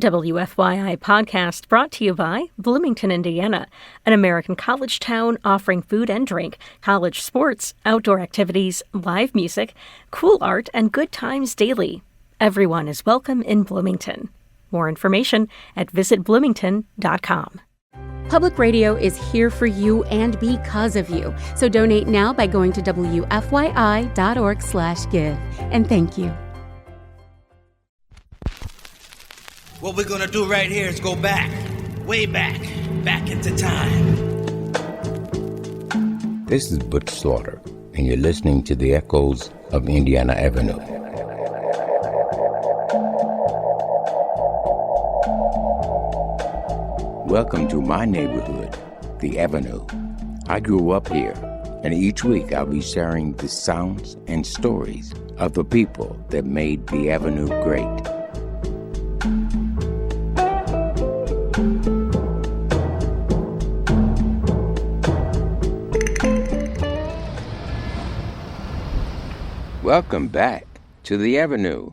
WFYI podcast brought to you by Bloomington, Indiana, an American college town offering food and drink, college sports, outdoor activities, live music, cool art, and good times daily. Everyone is welcome in Bloomington. More information at visitbloomington.com. Public radio is here for you and because of you. So donate now by going to WFYI.org/give. And thank you. What we're gonna do right here is go back, way back into time. This is Butch Slaughter, and you're listening to the echoes of Indiana Avenue. Welcome to my neighborhood, the Avenue. I grew up here, and each week I'll be sharing the sounds and stories of the people that made the Avenue great. Welcome back to the Avenue.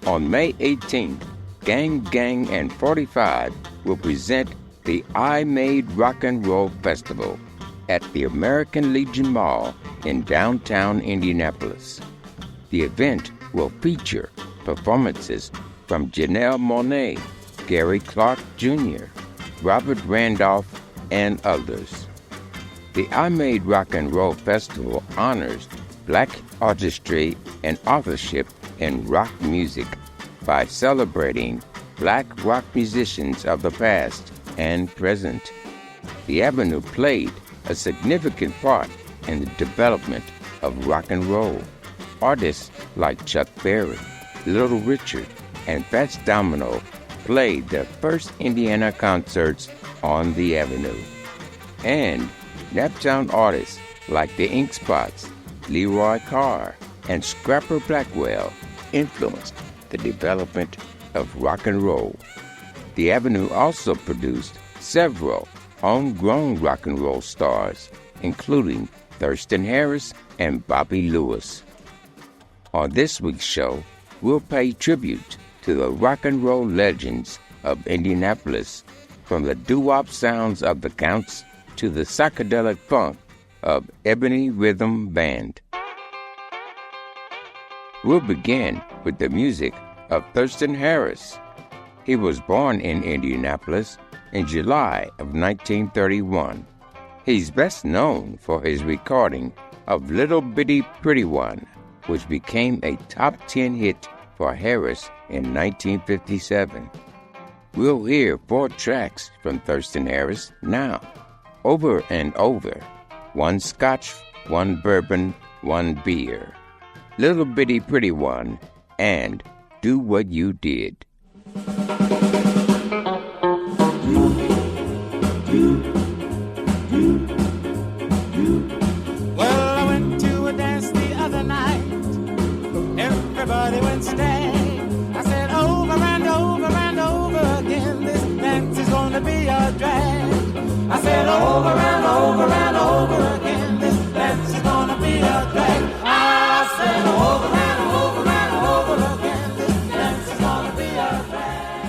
On May 18th, Gang and 45 will present the I Made Rock and Roll Festival at the American Legion Mall in downtown Indianapolis. The event will feature performances from Janelle Monáe, Gary Clark Jr., Robert Randolph, and others. The I Made Rock and Roll Festival honors Black artistry and authorship in rock music by celebrating Black rock musicians of the past and present. The Avenue played a significant part in the development of rock and roll. Artists like Chuck Berry, Little Richard, and Fats Domino played their first Indiana concerts on the Avenue. And Naptown artists like the Ink Spots, Leroy Carr, and Scrapper Blackwell influenced the development of rock and roll. The Avenue also produced several homegrown rock and roll stars, including Thurston Harris and Bobby Lewis. On this week's show, we'll pay tribute to the rock and roll legends of Indianapolis, from the doo-wop sounds of the Counts to the psychedelic funk of Ebony Rhythm Band. We'll begin with the music of Thurston Harris. He was born in Indianapolis in July of 1931. He's best known for his recording of Little Bitty Pretty One, which became a top 10 hit for Harris in 1957. We'll hear 4 tracks from Thurston Harris now. Over and Over, One Scotch, One Bourbon, One Beer, Little Bitty Pretty One, and Do What You Did. Well, I went to a dance the other night. Everybody went stay. I said over and over and over again, this dance is gonna be a drag. I said over and over and over again, this dance is gonna be a drag. I said over and over and over again, this dance is gonna be a drag.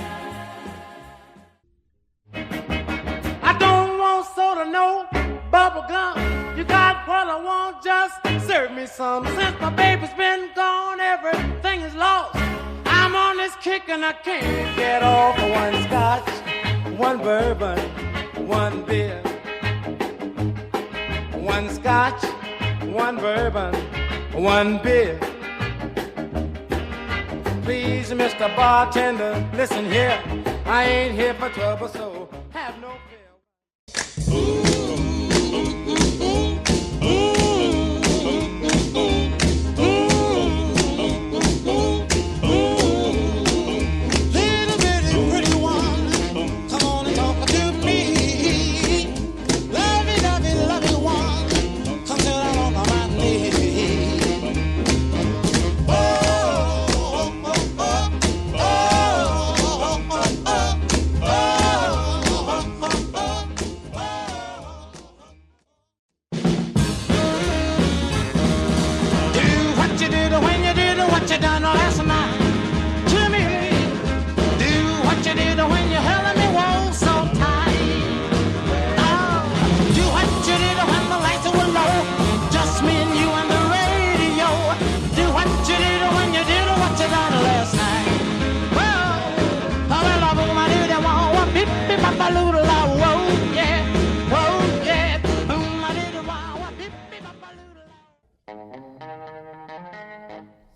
I don't want soda, no bubble gum. You got what I want, just serve me some. Since my baby's been gone, everything is lost. I'm on this kick and I can't get off. One scotch, one bourbon, one beer, one scotch, one bourbon, one beer. Please, Mr. Bartender, listen here. I ain't here for trouble, so have no fear. Oh,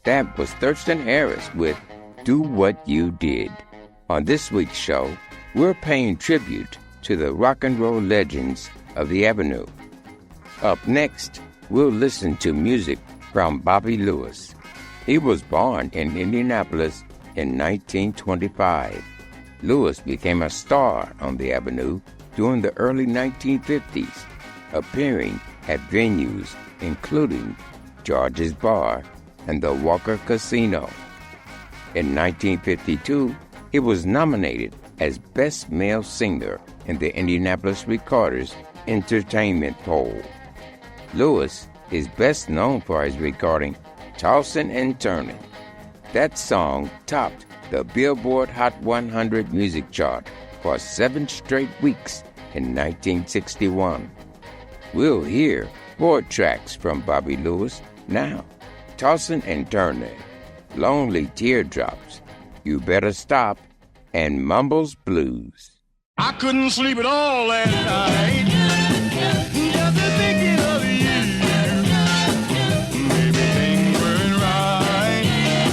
That was Thurston Harris with Do What You Did. On this week's show, we're paying tribute to the rock and roll legends of the Avenue. Up next, we'll listen to music from Bobby Lewis. He was born in Indianapolis in 1925. Lewis became a star on the Avenue during the early 1950s, appearing at venues including George's Bar and the Walker Casino. In 1952, he was nominated as Best Male Singer in the Indianapolis Recorders Entertainment Poll. Lewis is best known for his recording Tossin' and Turnin'. That song topped the Billboard Hot 100 music chart for 7 straight weeks in 1961. We'll hear 4 tracks from Bobby Lewis now. Tossin' and Turnin', Lonely Teardrops, You Better Stop, and Mumbles Blues. I couldn't sleep at all last night. Just thinking of you. Everything went right.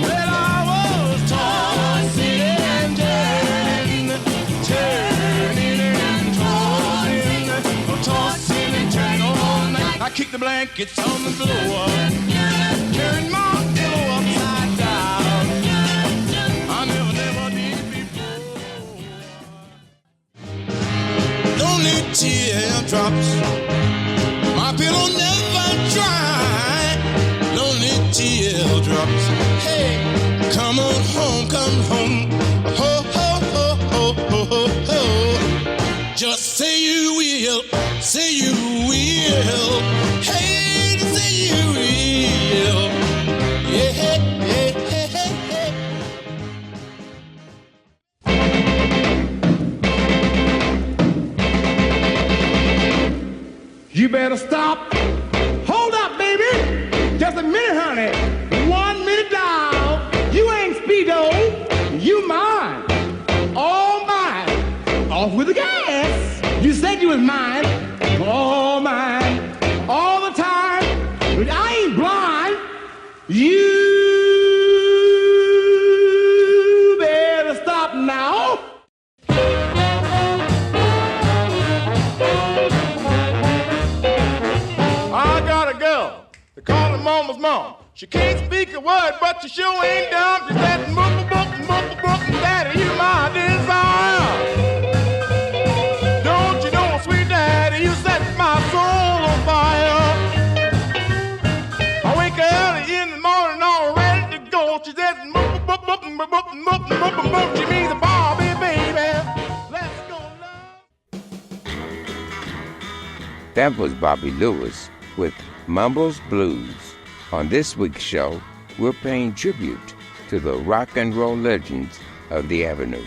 Well, I was tossing and turning all night. I kicked the blankets on the floor, turned my pillow upside down. I never did before. Lonely teardrops, my pillow never dry. Lonely teardrops, hey, come on home, come home. Ho, ho, ho, ho, ho, ho, ho. Just say you will, say you will. Hey, say you will. Yeah, hey, hey, hey, hey. You better stop. Hold up, baby. Just a minute, honey. 1 minute down. You ain't Speedo. You mine. All mine. Off with the gas. You said you was mine. All mine. All the time. But I ain't blind. You better stop now. I got a girl. They call her Mama's mom. She can't speak a word, but she sure ain't dumb. She said, Daddy, you my desire. Don't you know, sweet daddy, you set my soul on fire. I wake early in the morning, all ready to go. She said, she means Bobby, baby. Let's go, love. That was Bobby Lewis with Mumbles Blues. On this week's show, we're paying tribute to the rock and roll legends of the Avenue.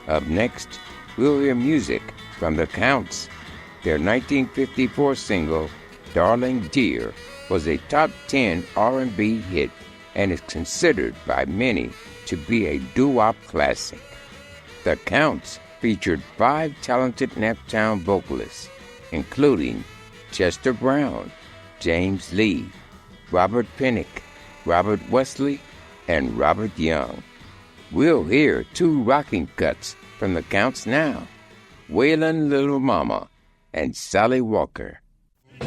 Up next, we'll hear music from the Counts. Their 1954 single, Darling Dear, was a top 10 R&B hit and is considered by many to be a doo-wop classic. The Counts featured 5 talented Naptown vocalists, including Chester Brown, James Lee, Robert Pennick, Robert Wesley, and Robert Young. We'll hear 2 rocking cuts from the Counts now, Waylon Little Mama and Sally Walker. I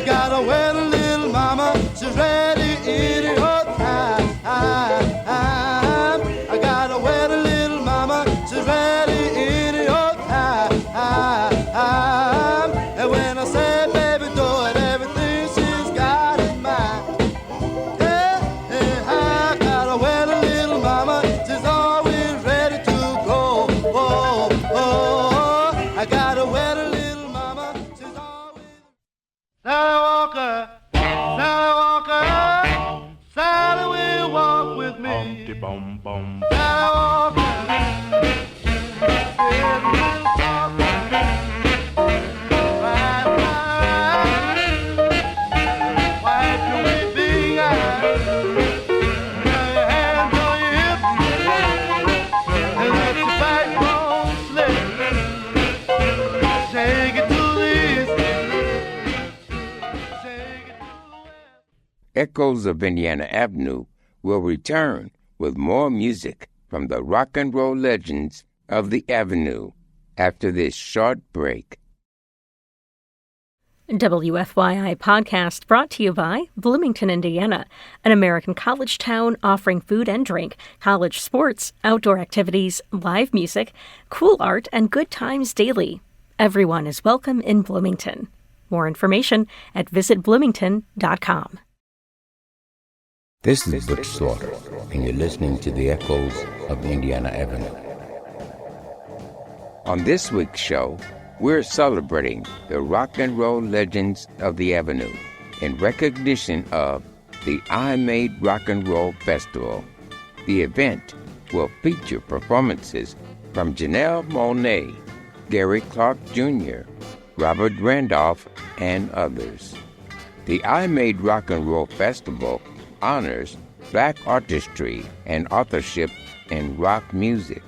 got a well little mama, she's ready in her time. I got a well little mama, she's ready in her time. And when I say baby do it, everything she's got in mind. Yeah, I got a well little mama, she's always ready to go. Oh, oh, I got a well little mama, she's always. Sally Walker, Sally Walker, Sally will walk with me. Sally Walker, right, wipe your weeping eyes, lay your hands on your hips, and let your backbone slip. Shake it to the east. Shake it to the west. Echoes of Indiana Avenue will return with more music from the rock and roll legends of the Avenue after this short break. WFYI podcast brought to you by Bloomington, Indiana, an American college town offering food and drink, college sports, outdoor activities, live music, cool art, and good times daily. Everyone is welcome in Bloomington. More information at visitbloomington.com. This is Butch Slaughter, and you're listening to the Echoes of Indiana Avenue. On this week's show, we're celebrating the rock and roll legends of the Avenue in recognition of the I Made Rock and Roll Festival. The event will feature performances from Janelle Monáe, Gary Clark Jr., Robert Randolph, and others. The I Made Rock and Roll Festival honors black artistry and authorship in rock music.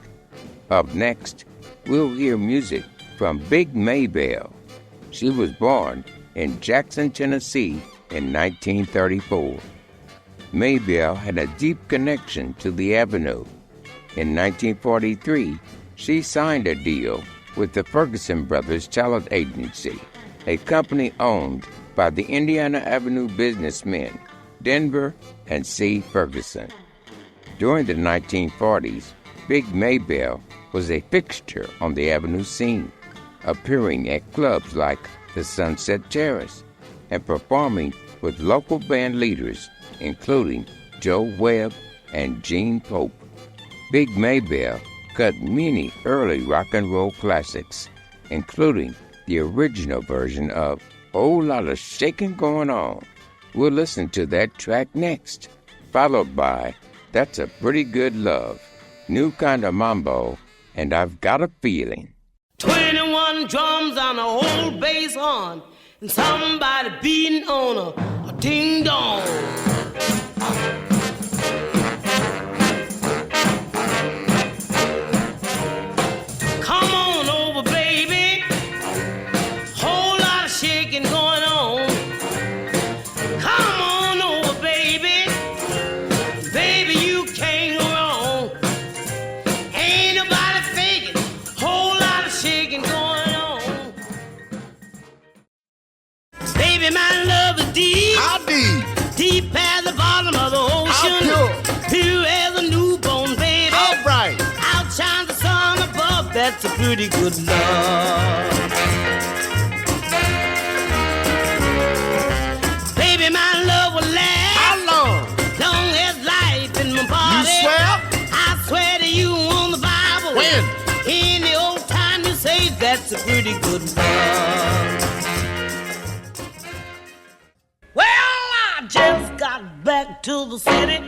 Up next, we'll hear music from Big Maybelle. She was born in Jackson, Tennessee in 1934. Maybelle had a deep connection to the Avenue. In 1943, she signed a deal with the Ferguson Brothers Talent Agency, a company owned by the Indiana Avenue businessmen Denver and C. Ferguson. During the 1940s, Big Maybelle was a fixture on the Avenue scene, appearing at clubs like the Sunset Terrace and performing with local band leaders including Joe Webb and Gene Pope. Big Maybelle cut many early rock and roll classics, including the original version of "Whole Lot of Shakin' Going On." We'll listen to that track next, followed by "That's a Pretty Good Love," "New Kind of Mambo," and "I've Got a Feeling." 21 drums on a old bass horn, and somebody beating on a ding-dong. Come on over, baby. Whole lot of shaking going on. Come on over, baby. Baby, you can't go wrong. Ain't nobody faking. Whole lot of shaking going on. Baby, my love is deep. How deep? Deep as the bottom of the ocean. How pure? Pure as a newborn baby. How bright? Outshines the sun above. That's a pretty good love. Baby, my love will last. How long? Long as life in my body. You swear? I swear to you on the Bible. When? In the old time you say that's a pretty good love. Well, I just got back to the city.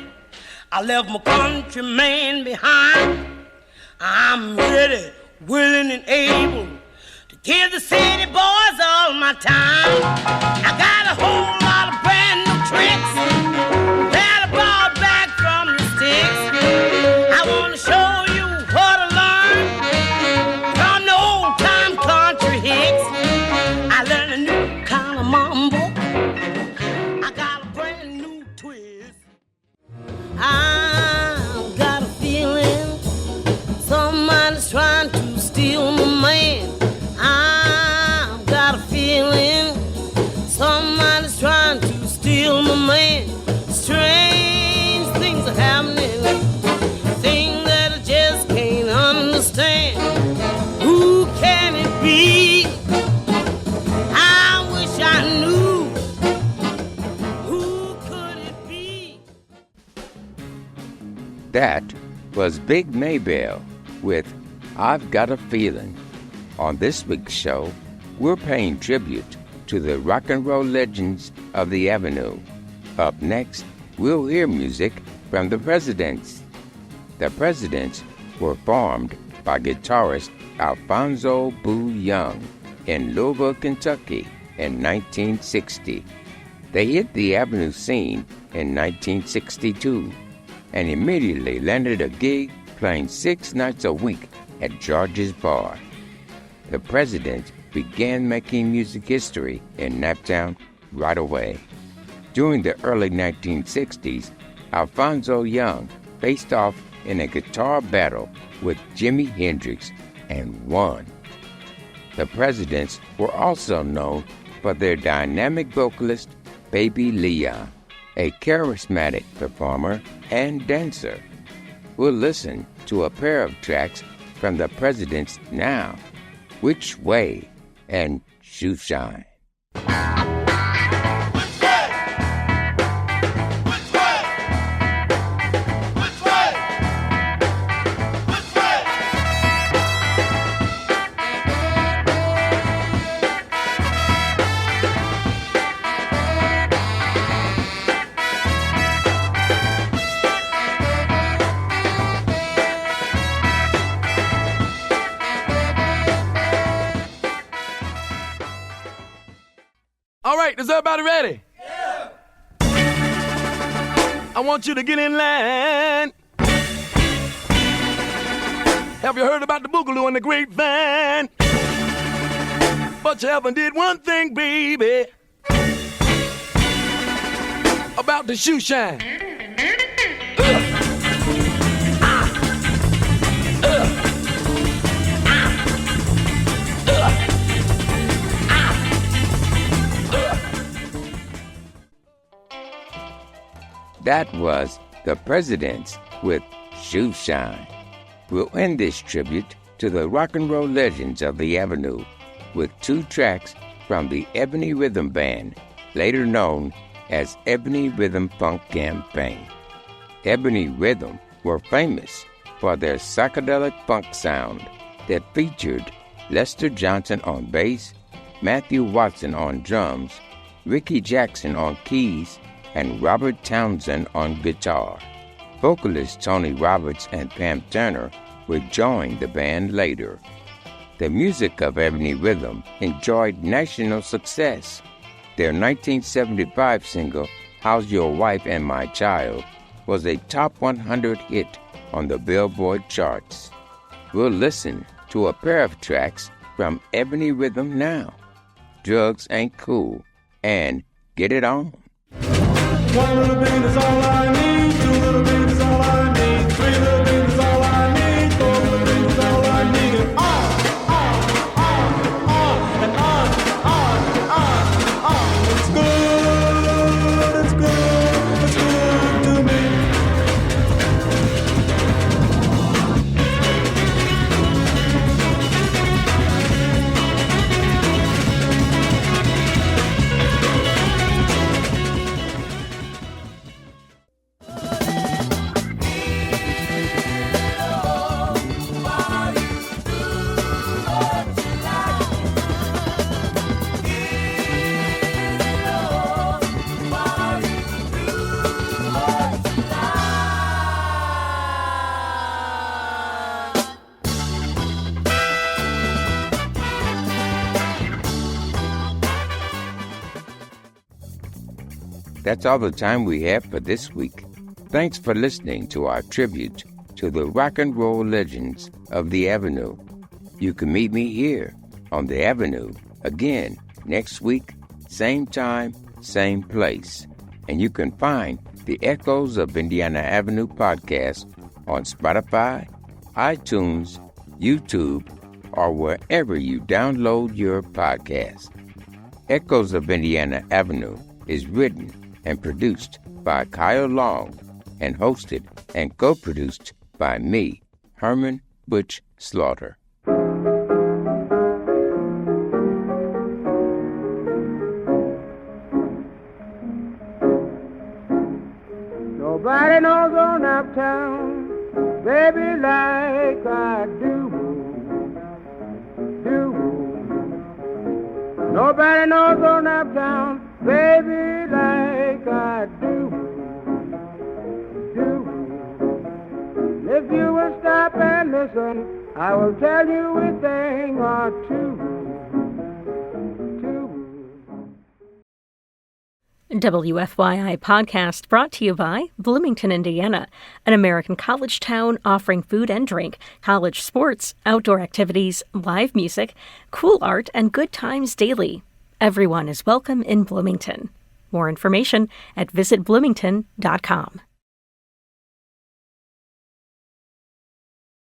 I left my country man behind. I'm ready, willing, and able to give the city boys all my time. I got a whole lot of brand new tricks that I brought back from the sticks. I want to show you what I learned from the old time country hicks. I learned a new kind of mambo. I got a brand new twist. I've got a feeling somebody's trying to steal my man. I've got a feeling somebody's trying to steal my man. Strange things are happening, things that I just can't understand. Who can it be? I wish I knew. Who could it be? That was Big Maybelle with "I've Got a Feeling." On this week's show, we're paying tribute to the rock and roll legends of the Avenue. Up next, we'll hear music from the Presidents. The Presidents were formed by guitarist Alphonso Boo Young in Louisville, Kentucky in 1960. They hit the Avenue scene in 1962 and immediately landed a gig playing 6 nights a week at George's Bar. The Presidents began making music history in Naptown right away. During the early 1960s, Alphonso Young faced off in a guitar battle with Jimi Hendrix and won. The Presidents were also known for their dynamic vocalist, Baby Leon, a charismatic performer and dancer. We'll listen to a pair of tracks from the Presidents now, Which Way and Shoe Shine. All right, is everybody ready? Yeah. I want you to get in line. Have you heard about the Boogaloo and the Grapevine? But you haven't did one thing, baby, about the shoe shine. That was the Presidents with Shoe Shine. We'll end this tribute to the rock and roll legends of the Avenue with two tracks from the Ebony Rhythm Band, later known as Ebony Rhythm Funk Campaign. Ebony Rhythm were famous for their psychedelic funk sound that featured Lester Johnson on bass, Matthew Watson on drums, Ricky Jackson on keys, and Robert Townsend on guitar. Vocalists Tony Roberts and Pam Turner would join the band later. The music of Ebony Rhythm enjoyed national success. Their 1975 single, How's Your Wife and My Child, was a top 100 hit on the Billboard charts. We'll listen to a pair of tracks from Ebony Rhythm now, Drugs Ain't Cool and Get It On. One little bit is all I need, two little bit is all I need, three little bit is all I need, four little bit is all I need, and on, and on. It's good to me. That's all the time we have for this week. Thanks for listening to our tribute to the rock and roll legends of the Avenue. You can meet me here on the Avenue again next week, same time, same place. And you can find the Echoes of Indiana Avenue podcast on Spotify, iTunes, YouTube, or wherever you download your podcast. Echoes of Indiana Avenue is written and produced by Kyle Long and hosted and co-produced by me, Herman Butch Slaughter. Nobody knows on uptown, baby, like I do. Nobody knows on uptown, baby, like I do. If you will stop and listen, I will tell you a thing or two. WFYI podcast brought to you by Bloomington, Indiana, an American college town offering food and drink, college sports, outdoor activities, live music, cool art, and good times daily. Everyone is welcome in Bloomington. More information at visitbloomington.com.